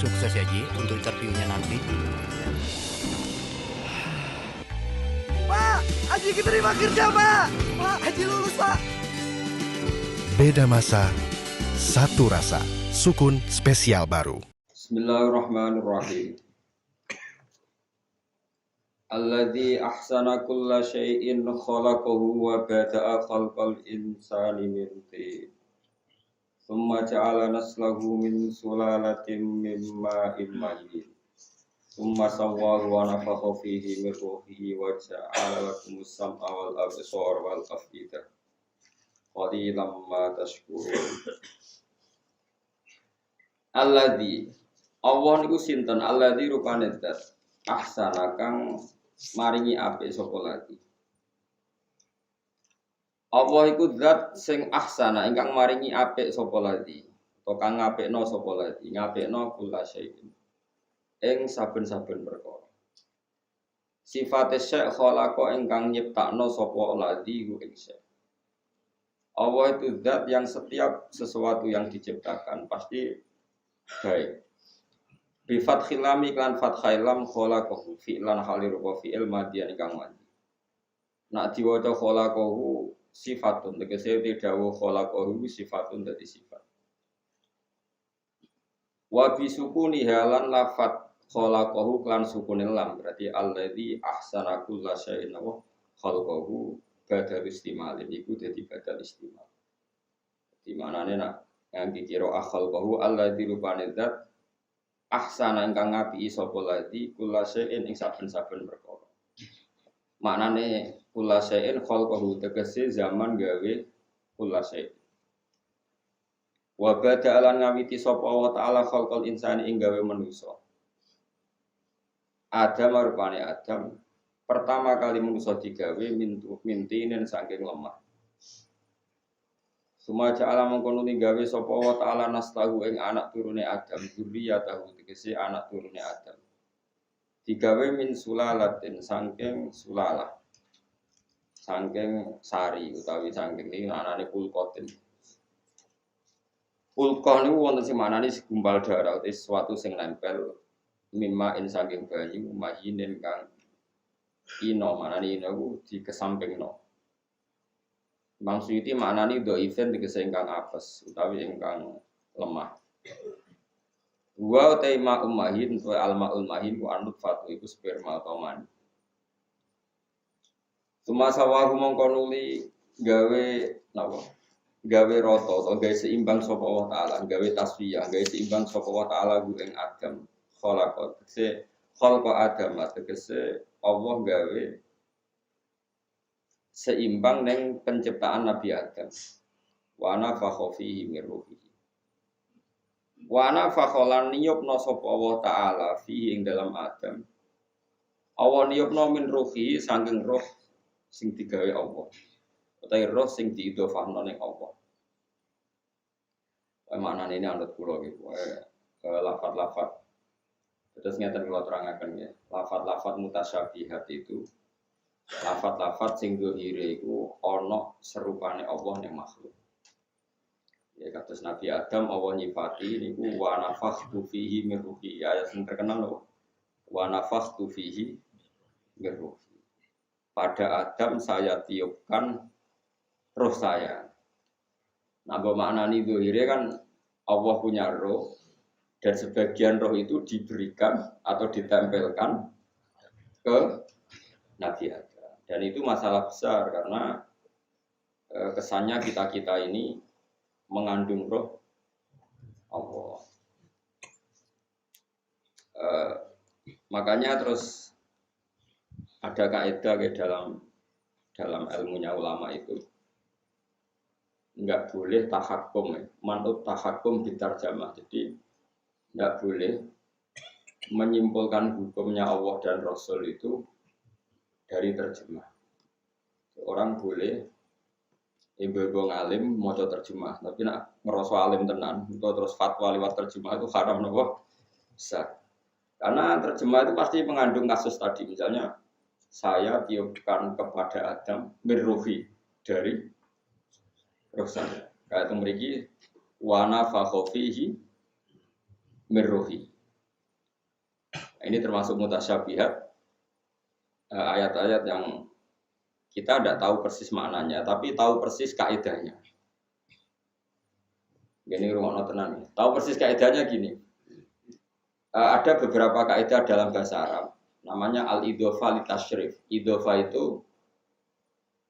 Sukses ya Ji untuk interviewnya nanti. Pak, Haji diterima kerja, Pak. Pak, Haji lulus, Pak. Beda masa, satu rasa. Sukun spesial baru. Bismillahirrahmanirrahim. Alladzi ahsana kulla syai'in khalaqahu wa bada'a khalqal insani min tin. Tsumma ja'ala naslahu min sulalatin min ma'in mahin. Tsumma sawwahu wa nafakha fihi min ruhihi wa ja'ala lakumus sam'a wal absara wal af'idah. Qalilan ma tashkurun. Alladzi Allah niku sinten alladzi rupane zat ahsana kang maringi apik sapa lagi. Allah iku zat sing ahsana ingkang maringi apik sapa lagi. Utawa kang ngapikno sapa lagi, ngapikno kula syai'in. Ing saben-saben perkara. Sifate syai' khalaqa ingkang nyiptakno sapa lagi ku ing syai'. Allah itu zat yang setiap sesuatu yang diciptakan pasti baik. Bi fathil lam iklan fathil lam khalaqahu fi'lan halir wa fi'il madhiyan ingkang madhi. Nak diwaca khalaqahu sifatun tegese dawuh khalaqahu sifatun dadi sifat. Wa bi sukuni halan lafat khalaqahu klan sukunil lam berarti alladzi ahsana kulla syai'in wa khalaqahu badal istimalin iku dadi badal istimal. Di manane nak ngangge kira khalaqahu alladzi rupane zat ahsana ingkang ngapiki sapa lati kula syai'in ing saben-saben perkara. Maknane kula syai'in khalqahu tegese zaman gawe kula syai'. Wa bada'alan ngawiti sapa wa ta'ala khalqal insani ing gawe manusa. Adam rupane Adam pertama kali manusa digawe mintinen saking lemah. Sumaja alam mengkono gawe sapa wa ta'ala nastahu ing anak turune Adam, dzurriyyatahu tegese anak turune Adam. Digawe min sulalatin saking sulalah. Saking sari utawi saking iki anane kulkotin. Kulkoh niku wonten sing manane segumpal darah utawa sesuatu sing nempel mimma in saking banyu mahinin kang ino manane ino ku dikesampingno. Maksudnya maknanya do event tegese ingkang apes utawi ingkang lemah. Wa taima ummahin wa almaul mahin ku anut fatu iku sperma atau mani. Sumasa wa mongkonuli gawe napa? Gawe rata atau gawe seimbang sapa Allah taala, gawe tasfiyah, gawe seimbang sapa Allah taala ku ing Adam. Khalaqa Adam tegese Allah gawe seimbang neng penciptaan Nabi Adam. Wa nafakha fihi min ruhihi. Wa nafakha niyupna sapa Allah taala fihi ing dalam Adam. Allah niyupna min ruhihi saking roh sing digawe Allah. Utawi roh sing diidhofahno ning Allah. Maknane ini anut kula iki. Lafaz-lafaz. Terus ngeten kula terangaken ya. Lafaz-lafaz mutasyabihat itu lafat-lafat sing dohire iku ana serupane Allah ning makhluk. Ya kados Nabi Adam Allah nyifati niku wa nafakhtu fihi min ruhi. Ayat sing terkenal lho. Wa nafakhtu fihi min ruhi. Pada Adam saya tiupkan roh saya. Nah, maknane dohire kan Allah punya roh dan sebagian roh itu diberikan atau ditempelkan ke Nabi Adam. Dan itu masalah besar karena kesannya kita-kita ini mengandung roh Allah. Makanya terus ada kaidah dalam ilmunya ulama itu enggak boleh tahakum, manut tahakum bitarjamah. Jadi enggak boleh menyimpulkan hukumnya Allah dan Rasul itu dari terjemah. Orang boleh ibu-ibu ngalim maca terjemah, tapi nak ngerasa alim tenan, atau terus fatwa lewat terjemah itu haram nopo besar. Karena terjemah itu pasti mengandung kasus tadi, misalnya saya tiupkan kepada Adam mirruhi dari roh saya. Kayak itu mriki wa nafakha fihi mirruhi. Ini termasuk mutasyabihat, ayat-ayat yang kita tidak tahu persis maknanya, tapi tahu persis kaidahnya. Gini rumah tenan nih. Tahu persis kaidahnya gini. Ada beberapa kaidah dalam bahasa Arab, namanya al-idhofa litasyrif. Idhofa itu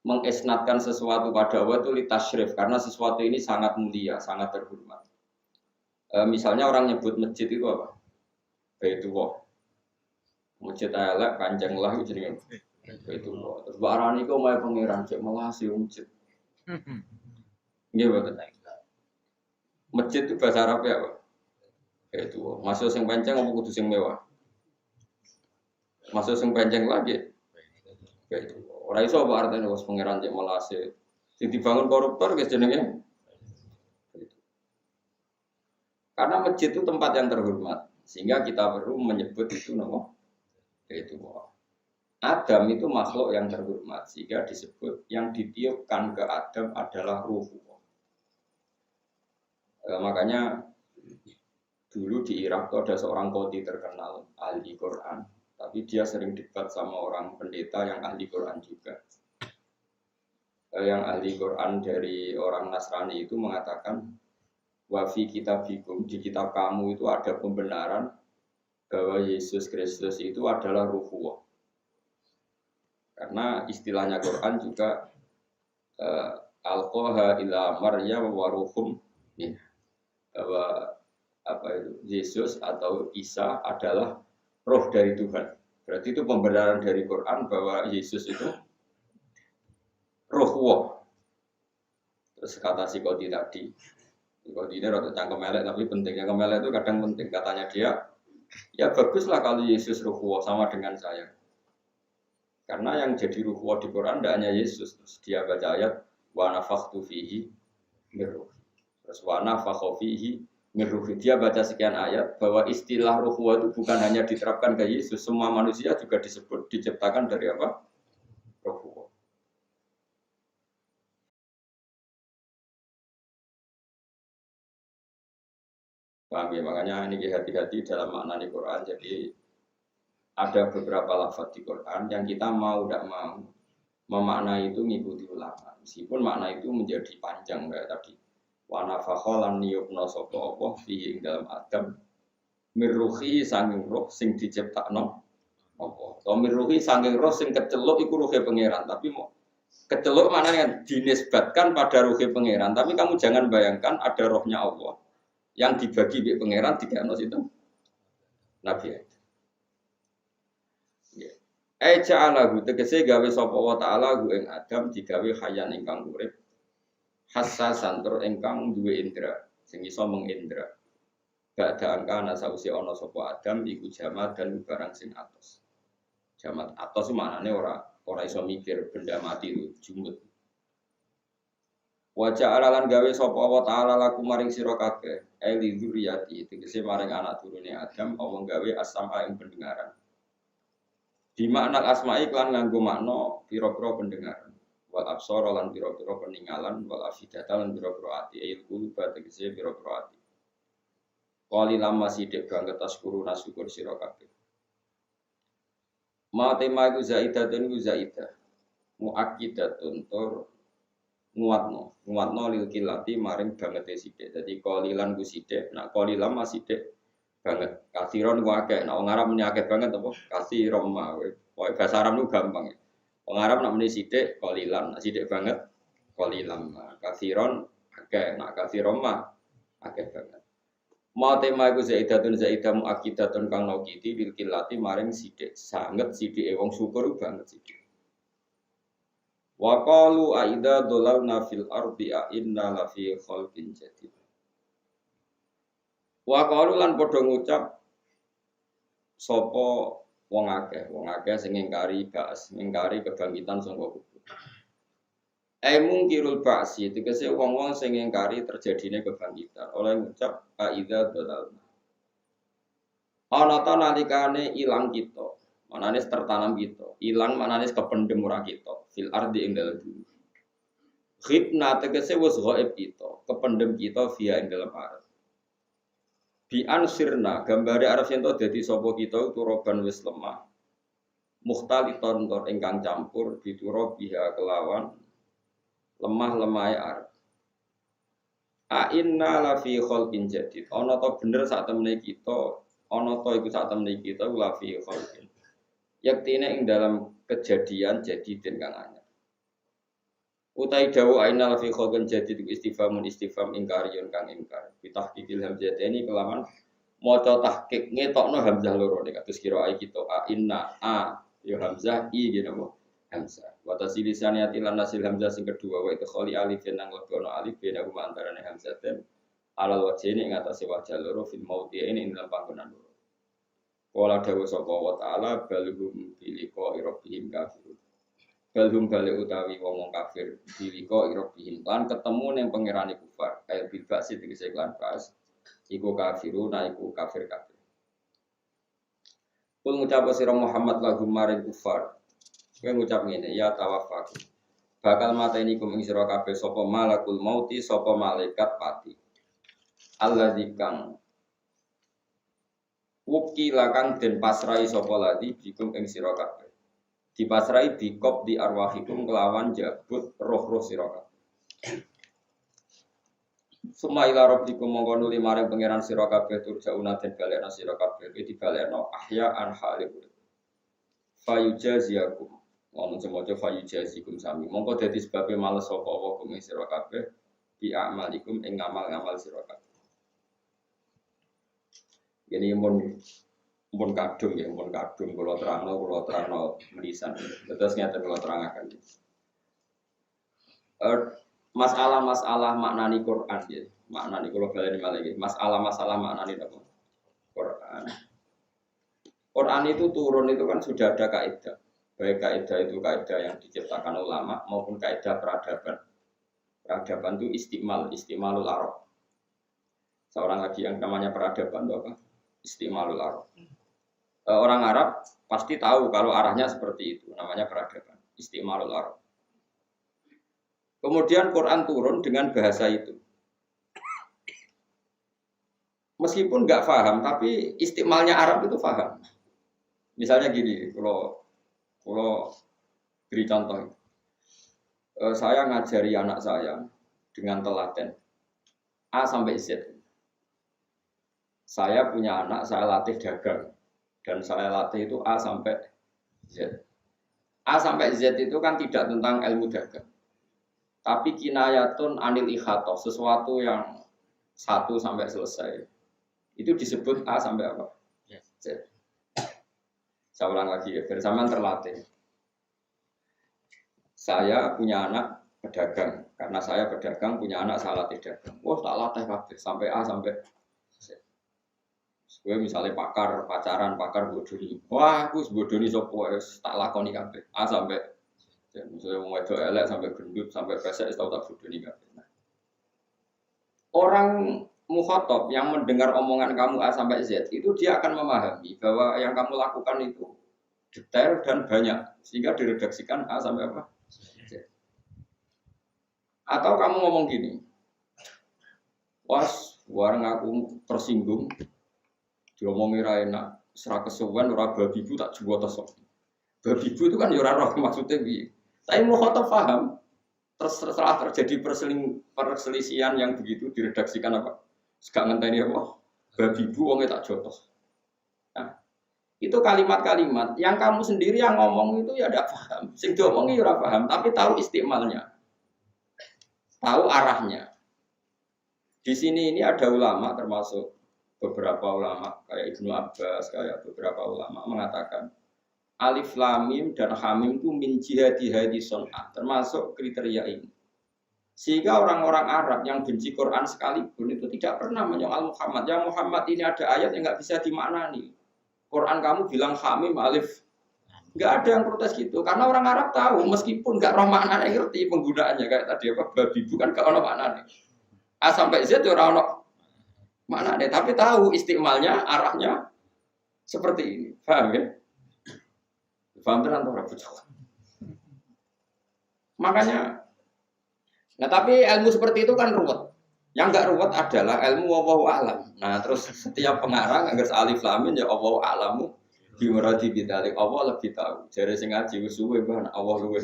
mengisnadkan sesuatu pada Allah itu litasyrif, karena sesuatu ini sangat mulia, sangat terhormat. Misalnya orang nyebut masjid itu apa? Baitullah. Masjid elek panjang lah itu jenenge. Baitullah. Terus barani kok omahe pangeran cek melasi masjid. Nggih boten. Masjid itu bahasa Arab ya, Pak? Baitullah. Masuk sing panjang apa kudu sing mewah? Masuk sing panjang lagi. Baitullah. Ora iso apa artine wis pangeran cek melasi. Sing dibangun koruptor guys jenenge. Karena masjid itu tempat yang terhormat, sehingga kita perlu menyebut itu nama itu. Adam itu makhluk yang terhormat, sehingga disebut yang ditiupkan ke Adam adalah ruh. Makanya dulu di Irak itu ada seorang qadhi terkenal ahli Quran, tapi dia sering debat sama orang pendeta yang ahli Quran juga. Yang ahli Quran dari orang Nasrani itu mengatakan, wafi kitabikum, di kitab kamu itu ada pembenaran bahwa Yesus Kristus itu adalah ruhullah. Karena istilahnya Quran juga alqaha ila Maryam wa ruhum min, bahwa apa itu Yesus atau Isa adalah roh dari Tuhan. Berarti itu pembenaran dari Quran bahwa Yesus itu ruhullah. Terus kata si Qadhi tadi, kalau ini rada cangkem elek tapi pentingnya kemelek itu kadang penting. Katanya dia, ya baguslah kalau Yesus ruhullah sama dengan saya. Karena yang jadi ruhullah di Quran tidak hanya Yesus. Terus dia baca ayat wa nafakhtu fihi min ruhi. Terus wa nafakha fihi min ruhi. Dia baca sekian ayat bahwa istilah ruhullah itu bukan hanya diterapkan ke Yesus, semua manusia juga disebut diciptakan dari apa? Ruhullah. Paham ya? Makanya ini hati-hati dalam makna di Quran. Jadi ada beberapa lafaz di Quran yang kita mau tidak mau memaknai itu mengikuti ulama. Meskipun makna itu menjadi panjang kayak tadi. Wa nafakha lan niyupna sapa apa fihi dalam Adam mirruhi sanging roh sing diciptakno apa. To mirruhi sanging roh sing keceluk iku ruhe pangeran, tapi mau keceluk maknanya dinisbatkan pada ruhe pangeran, tapi kamu jangan bayangkan ada rohnya Allah yang dibagi di pangeran tiga nos itu Nabi Adam. Ja'alahu tegese gawe sapa wa ta'ala hu ing Adam digawe hayan ingkang urip, hassasan tur ingkang duwe indra sing iso mengindra. Ba'da angkana sause ana sapa Adam iku jamat dan barang sing atos. Jamat atos maknane ora iso mikir, benda mati itu jumut. Wajah alalan gawe sapa wa ta'ala laku maring sira kabeh eli dzurriyyati tegese maring anak turune Adam apa gawe as-sam'a ing pendengaran. Di makna asma'i lan nganggo makna pira-pira pendengaran. Wal absara lan pira-pira peninggalan, wal afidata lan pira-pira ati il quluba tegese pira-pira ati. Qali lama sithik banget taskuru nasyukur sira kabeh. Ma tema iku zaidatun ku zaidah. Muakkidatun tur nguatno lil kilati maring bangete sithik. Dadi qalilan ku sithik, nek qalilan masih sithik banget. Kasiron ku akeh, nek wong Arab muni akeh banget apa? Kasiron mah. Pokoke bahasa Arab ku gampang. Wong Arab nek muni sithik qalilan, nek sithik banget qalilan. Kasiron akeh, nek kasiron mah akeh banget. Ma tema iku zaidatun zaidah muakkidatun kang nokiti lil kilati maring sithik. Sanget sithike wong syukur banget sithik. Wa qalu aida dolalna fil ardi a inna la fi khalqin jadid. Wa qalu lan padha ngucap sapa wong akeh sing ngingkari ba'as, ngingkari kebangkitan saka kubur. Mungkirul ba'si tegese wong-wong sing ngingkari terjadine kebangkitan oleh ngucap aida dolalna. Ana ta nalikane ilang kita, manane tertanam kita, ilang manane kependem ora kita, fil ardi ing dalem bumi. Khibna tegese wis gaib kita, kependem kita via ing dalem arep. Bi ansirna gambare arep yen to dadi sapa kita turoban wis lemah. Mukhtaliton tor ingkang campur dituro biha kelawan lemah-lemahe arep. A inna la fi khalqin jadid. Ana to bener sak temene kita, ana to iku sak temene kita la fi khalqin. Yaktine ing dalam kejadian jadidin kang anyar. Utai dawu aina la fi khalqin jadid istifhamun istifham ingkariyun kang ingkar. Bitahqiqil hamzataini kelawan maca tahqiq ngetokno hamzah loro nek kados kira ai kita a inna a ya hamzah i gitu apa hamzah wa tasilisan yatilan nasil hamzah sing kedua wa itu khali alif nang lebono alif bena kuma antarane hamzah tem alal wajhi ing atase wajah loro fil mauti ini ing dalam panggonan loro wala dawu sapa wa taala balhum biliko rabbihim kafir balhum bali utawi wong kafir biliko rabbihim lan ketemu ning pangerane kufar kaya bil ba'si tegese lan pas iku kafiruna iku kafir-kafir. Kul ngucap sira Muhammad lahum maring kufar. Kowe ngucap ngene, ya tawaffaku. Bakal mateni kum ing sira kabeh sapa malakul mauti, sapa malaikat pati. Alladzi kang wukila kang den pasrai sapa ladi bikum ing sira kabeh. Dipasrai bikop di arwahikum kelawan jabut roh-roh sira kabeh. Suma ila rabbikum mongko nuli maring pangeran sira kabeh turjauna den balekna sira kabeh dibalekno ahya an halih fayujaziakum wong semoga fayujazikum sami mongko dadi sebabe males sapa wa kum sira kabeh bi amalikum ing ngamal-ngamal sira kabeh yen mun kadung ya mun kadung kula terangno menisan terus ngeten kula terangaken masalah-masalah maknani Quran ya. Maknani kalau baleni malih masalah-masalah maknani apa? Quran. Quran itu turun itu kan sudah ada kaidah. Baik kaidah itu kaidah yang diciptakan ulama maupun kaidah peradaban. Peradaban itu istimalul Arab. Seorang lagi yang namanya peradaban itu apa? Istimalul Arab. Orang Arab pasti tahu kalau arahnya seperti itu, namanya peradaban. Istimalul Arab. Kemudian Quran turun dengan bahasa itu. Meskipun nggak paham, tapi istimalnya Arab itu paham. Misalnya gini, kalau beri contoh, saya ngajari anak saya dengan telaten A sampai Z. Saya punya anak, saya latih dagang, dan saya latih itu A sampai Z. A sampai Z itu kan tidak tentang ilmu dagang. Tapi kinayatun anil ikhato, sesuatu yang 1 sampai selesai. Itu disebut A sampai apa? Z. Saya ulang lagi ya, bersamaan terlatih. Saya punya anak pedagang, karena saya pedagang punya anak saya latih dagang. Wah, tak latih kabeh sampai A sampai Z. Gue misalnya pacaran bodoni. Wah, aku bodoni sopo tak lakoni kabeh. A sampai misalnya mau wedok elek sampai gendut sampai pesek tahu tak bodoh nih kan. Orang mukhatab yang mendengar omongan kamu A sampai Z itu dia akan memahami bahwa yang kamu lakukan itu detail dan banyak sehingga diredaksikan A sampai apa Z. Atau kamu ngomong gini, was warang aku tersinggung, diomongi ra enak, serak kesuwen ora babi bu tak jual tesok. Babi bu itu kan ya ora roh maksudnya piye. Tapi mukhatab paham, setelah terjadi perselisihan yang begitu diredaksikan apa? Gak ngenteni apa? Babi bu wonge tak jotos. Nah, itu kalimat-kalimat yang kamu sendiri yang ngomong itu ya tidak paham. Sing diomongi ya ora paham, tapi tahu istimalnya. Tahu arahnya. Di sini ini ada ulama termasuk beberapa ulama kayak Ibnu Abbas, kayak beberapa ulama mengatakan Alif Lam Mim dan Hamim itu min jihadi hadi son'ah, termasuk kriteria ini. Sehingga orang-orang Arab yang benci Quran sekalipun itu tidak pernah menyoal Muhammad. Ya Muhammad ini ada ayat yang nggak bisa dimaknani. Quran kamu bilang Hamim Alif, nggak ada yang protes gitu. Karena orang Arab tahu meskipun nggak roh maknanya ngerti penggunaannya kayak tadi apa babi bukan nggak ono maknanya. A sampai Z itu orang ono maknanya, tapi tahu istimalnya arahnya seperti ini. Paham ya? Paham tenan ora bocah. Makanya nah tapi ilmu seperti itu kan ruwet. Yang nggak ruwet adalah ilmu wallahu alam. Nah, terus setiap pengarang agar alif lam mim ya wallahu alamu bimuradi bidzalik. Allah lebih tahu. Jare sing ngaji wis suwe Mbah, Allah luwe.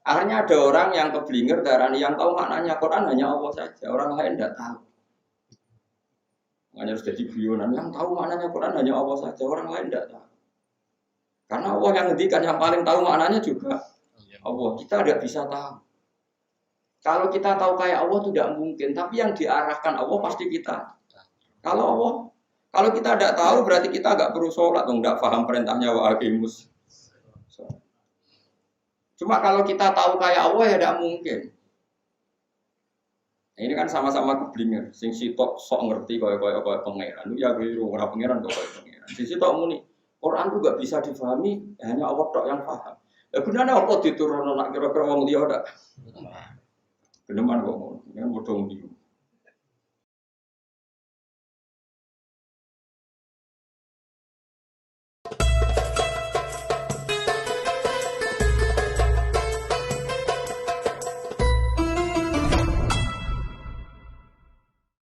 Akhirnya ada orang yang keblinger darani yang tahu maknanya Quran hanya Allah saja, orang lain tidak tahu. Makanya harus jadi guyonan yang tahu maknanya Quran hanya Allah saja, orang lain tidak tahu. Karena Allah yang ngendikan yang paling tahu maknanya juga Allah. Kita tidak bisa tahu. Kalau kita tahu kayak Allah itu tidak mungkin, tapi yang diarahkan Allah pasti kita. Kalau kita tidak tahu berarti kita nggak perlu sholat, tidak paham perintahnya wa aqimus. Cuma kalau kita tahu kayak Allah ya tidak mungkin. Nah, ini kan sama-sama keblinger. Sing sitok sok ngerti kaya pangeran. Ya biru ora pangeran kok kaya pangeran. Sing sitok muni Quran itu gak bisa difahami hanya Allah tok yang paham. Ya gunane apa diturunno nak kira-kira wong liya ndak. Geneman kok ngono. Kan bodho ndi.